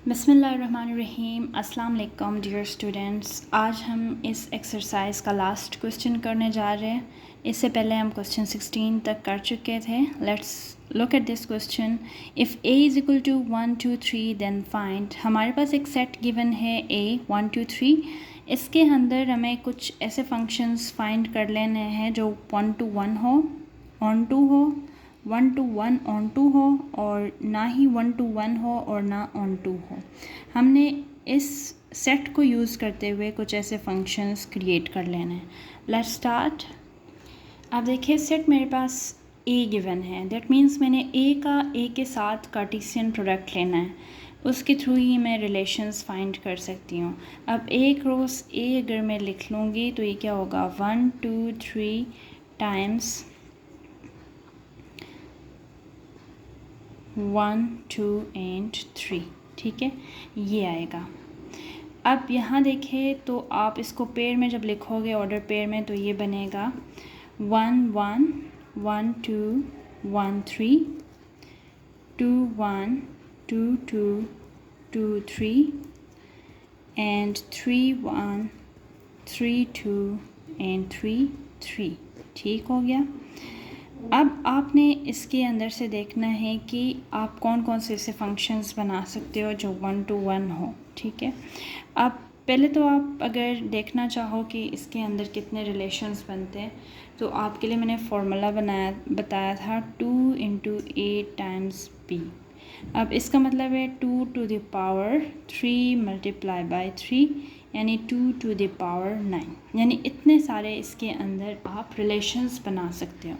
बिस्मिल्लाहिर्रहमानिर्रहीम। अस्सलाम वालेकुम डियर स्टूडेंट्स। आज हम इस एक्सरसाइज का लास्ट क्वेश्चन करने जा रहे हैं। इससे पहले हम क्वेश्चन 16 तक कर चुके थे। Let's look at this question. If a is equal to 1 2 3 then find. हमारे पास एक सेट गिवन है a 1 2 3। इसके अंदर हमें कुछ ऐसे फंक्शंस फाइंड कर लेने हैं जो 1 to 1 हो, ऑन टू हो, 1 to 1 ऑन टू हो, और ना ही 1 to 1 हो और ना ऑन टू हो। हमने इस सेट को यूज़ करते हुए कुछ ऐसे फंक्शंस क्रिएट कर लेने हैं। Let's start. अब देखिए, सेट मेरे पास a गिवन है। दैट मीन्स मैंने a के साथ कार्टेशियन प्रोडक्ट लेना है। उसके थ्रू ही मैं रिलेशंस फाइंड कर सकती हूँ। अब a क्रॉस a अगर मैं लिख लूँगी तो ये क्या होगा, 1 2 3 टाइम्स 1 2 एंड 3। ठीक है, ये आएगा। अब यहाँ देखें तो आप इसको पेयर में जब लिखोगे, ऑर्डर पेयर में, तो ये बनेगा 1 1 1 2 1 3 2 1 2 2 2 3 एंड 3 1 3 2 एंड 3 3। ठीक हो गया। अब आपने इसके अंदर से देखना है कि आप कौन कौन से ऐसे फंक्शंस बना सकते हो जो 1 to 1 हो। ठीक है, अब पहले तो आप अगर देखना चाहो कि इसके अंदर कितने रिलेशंस बनते हैं, तो आपके लिए मैंने फार्मूला बताया था 2 × a टाइम्स b। अब इसका मतलब है 2 to the power 3 multiply by 3 यानी 2 to the power 9। यानी इतने सारे इसके अंदर आप रिलेशंस बना सकते हो।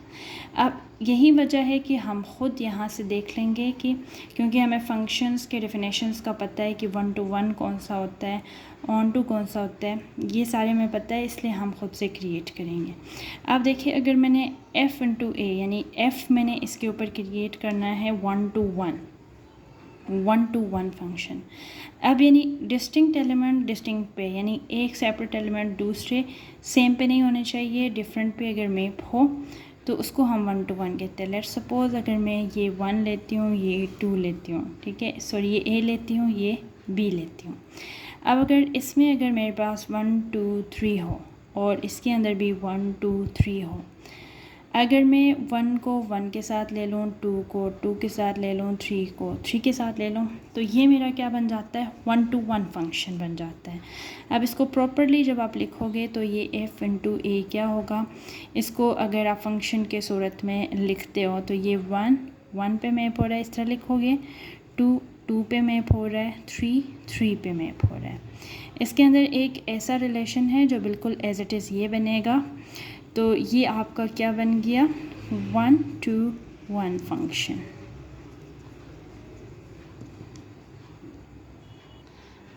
अब यही वजह है कि हम ख़ुद यहाँ से देख लेंगे कि क्योंकि हमें फंक्शंस के डेफिनेशंस का पता है कि 1 to 1 कौन सा होता है, ऑन टू कौन सा होता है, ये सारे हमें पता है, इसलिए हम ख़ुद से क्रिएट करेंगे। अब देखिए, अगर मैंने f × a यानी f मैंने इसके ऊपर क्रिएट करना है 1 to 1 फंक्शन। अब यानी डिस्टिंक्ट एलिमेंट डिस्टिंक्ट पे, यानी एक सेपरेट एलिमेंट दूसरे सेम पे नहीं होने चाहिए, डिफरेंट पे अगर मैप हो तो उसको हम 1 to 1 कहते हैं। लेट्स सपोज अगर मैं ये 1 लेती हूँ, ये 2 लेती हूँ, ठीक है, सॉरी ये a लेती हूँ, ये b लेती हूँ। अब अगर इसमें अगर मेरे पास 1 2 3 हो और इसके अंदर भी 1 2 3 हो, अगर मैं 1 को 1 के साथ ले लूँ, 2 को 2 के साथ ले लूँ, 3 को 3 के साथ ले लूँ, तो ये मेरा क्या बन जाता है, 1 to 1 फंक्शन बन जाता है। अब इसको प्रॉपरली जब आप लिखोगे तो ये f × a क्या होगा, इसको अगर आप फंक्शन के सूरत में लिखते हो तो ये 1 1 पे मैप हो रहा है, इस तरह लिखोगे, 2 2 पे मैप हो रहा है, 3 3 पे मैप हो रहा है। इसके अंदर एक ऐसा रिलेशन है जो बिल्कुल एज इट इज़ ये बनेगा। तो ये आपका क्या बन गया, 1 to 1 फंक्शन।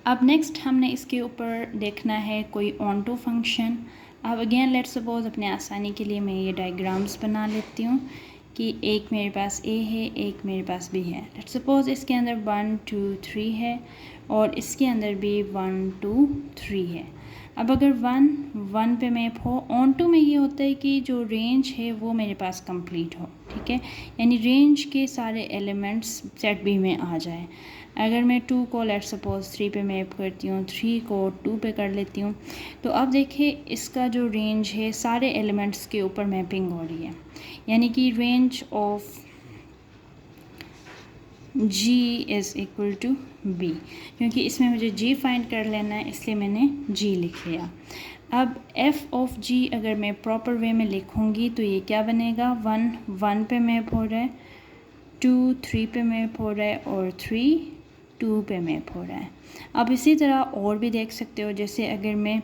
अब नेक्स्ट हमने इसके ऊपर देखना है कोई ऑन टू फंक्शन। अब अगेन लेट्स सपोज अपने आसानी के लिए मैं ये डायग्राम्स बना लेती हूँ कि एक मेरे पास a है, एक मेरे पास b है। लेट्स सपोज इसके अंदर 1 2 3 है और इसके अंदर भी 1 2 3 है। अब अगर 1 1 पे मैप हो, ऑन टू में ये होता है कि जो रेंज है वो मेरे पास कंप्लीट हो। ठीक है, यानी रेंज के सारे एलिमेंट्स सेट बी में आ जाए। अगर मैं 2 को लेट्स सपोज 3 पे मैप करती हूँ, 3 को 2 पे कर लेती हूँ, तो अब देखिए इसका जो रेंज है सारे एलिमेंट्स के ऊपर मैपिंग हो रही है। यानी कि range of g is equal to b, क्योंकि इसमें मुझे g फाइंड कर लेना है इसलिए मैंने g लिख लिया। अब f ऑफ g अगर मैं प्रॉपर वे में लिखूँगी तो ये क्या बनेगा, 1 1 पे मैप हो रहा है, 2 3 पे मैप हो रहा है और 3 2 पे मैप हो रहा है। अब इसी तरह और भी देख सकते हो, जैसे अगर मैं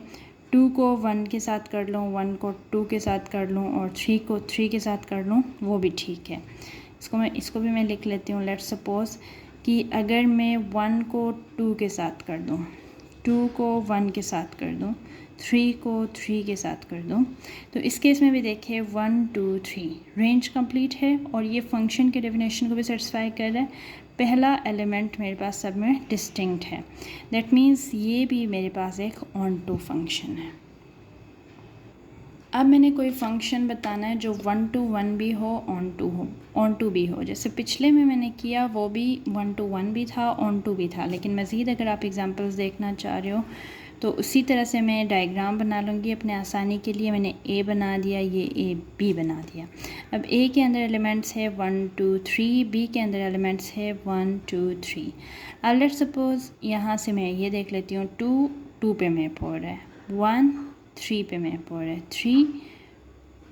2 को 1 के साथ कर लूँ, 1 को 2 के साथ कर लूँ और 3 को 3 के साथ कर लूँ, वो भी ठीक है। इसको भी मैं लिख लेती हूँ। लेट्स सपोज कि अगर मैं 1 को 2 के साथ कर दूँ, 2 को 1 के साथ कर दूँ, 3 को 3 के साथ कर दूँ, तो इस केस में भी देखिए 1 2 3 रेंज कंप्लीट है और ये फंक्शन के डेफिनेशन को भी सेटिस्फाई कर रहा है। पहला एलिमेंट मेरे पास सब में डिस्टिंक्ट है, दैट मीन्स ये भी मेरे पास एक ऑन टू फंक्शन है। अब मैंने कोई फंक्शन बताना है जो 1 to 1 भी हो, ऑन टू भी हो। जैसे पिछले में मैंने किया वो भी 1 to 1 भी था, ऑन टू भी था, लेकिन मज़ीद अगर आप एग्जांपल्स देखना चाह रहे हो तो उसी तरह से मैं डायग्राम बना लूँगी अपने आसानी के लिए। मैंने ए बना दिया, ये ए बी बना दिया। अब ए के अंदर एलिमेंट्स है 1 2 3, बी के अंदर एलिमेंट्स है 1 2 3। अब लेट्स सपोज़ यहाँ से मैं ये देख लेती हूँ 2 पे मैप हो रहा है, 1 3 पे मैप हो रहा है, 3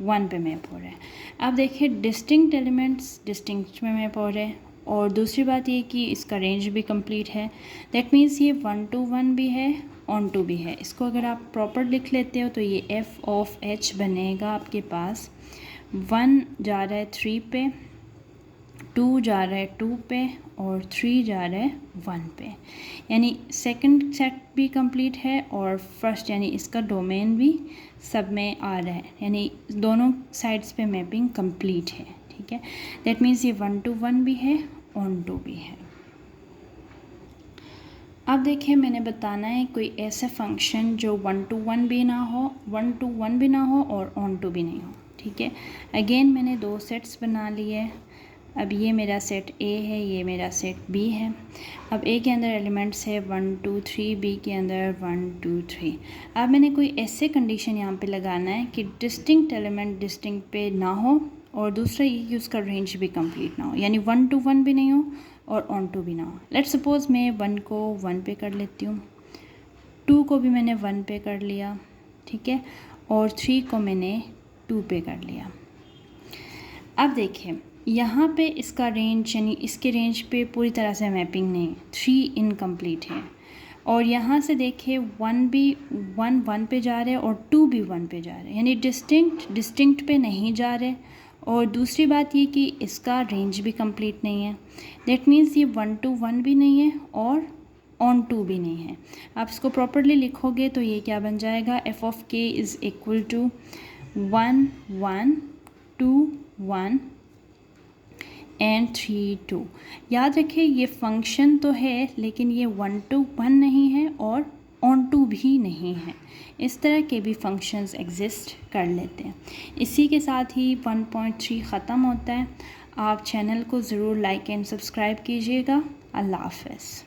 1 पे मैप हो रहा है। अब देखिए डिस्टिंक्ट एलिमेंट्स डिस्टिंक्ट में मैप हो रहे हैं, और दूसरी बात ये कि इसका रेंज भी कंप्लीट है। दैट मीन्स ये 1 to 1 भी है, ऑन टू भी है। इसको अगर आप प्रॉपर लिख लेते हो तो ये एफ ऑफ एच बनेगा आपके पास 1 जा रहा है 3 पे, 2 जा रहा है 2 पे, और 3 जा रहा है 1 पे। यानी सेकंड सेट भी कंप्लीट है और फर्स्ट यानी इसका डोमेन भी सब में आ रहा है, यानी दोनों साइड्स पे मैपिंग कंप्लीट है। ठीक है, दैट मीन्स ये 1 to 1 भी है, ऑन टू भी है। अब देखिए मैंने बताना है कोई ऐसा फंक्शन जो 1 to 1 भी ना हो, 1 to 1 भी ना हो और ऑन टू भी नहीं हो। ठीक है, अगेन मैंने दो सेट्स बना लिए। अब ये मेरा सेट ए है, ये मेरा सेट बी है। अब ए के अंदर एलिमेंट्स है 1 2 3, बी के अंदर 1 2 3। अब मैंने कोई ऐसे कंडीशन यहाँ पे लगाना है कि डिस्टिंक्ट एलिमेंट डिस्टिंक्ट पे ना हो, और दूसरा ये कि उसका रेंज भी कंप्लीट ना हो, यानी 1 to 1 भी नहीं हो और ऑन टू भी ना हो। लेट्स सपोज़ मैं 1 को 1 पे कर लेती हूँ, 2 को भी मैंने 1 पे कर लिया, ठीक है, और 3 को मैंने 2 पे कर लिया। अब देखिए यहाँ पे इसका रेंज यानी इसके रेंज पे पूरी तरह से मैपिंग नहीं, 3 इनकम्प्लीट है। और यहाँ से देखिए 1 भी 1 पे जा रहे हैं और 2 भी 1 पे जा रहे हैं, यानी डिस्टिंक्ट पे नहीं जा रहे। और दूसरी बात ये कि इसका रेंज भी कंप्लीट नहीं है। दैट मीन्स ये 1 to 1 भी नहीं है और ऑन टू भी नहीं है। आप इसको प्रॉपरली लिखोगे तो ये क्या बन जाएगा, एफ ऑफ के इज़ इक्वल टू 1 1 2 1 एंड 3 2। याद रखिए ये फंक्शन तो है लेकिन ये 1 to 1 नहीं है और ऑन टू भी नहीं है। इस तरह के भी फंक्शंस एग्जिस्ट कर लेते हैं। इसी के साथ ही 1.3 ख़त्म होता है। आप चैनल को ज़रूर लाइक एंड सब्सक्राइब कीजिएगा। अल्लाह हाफ़िज़।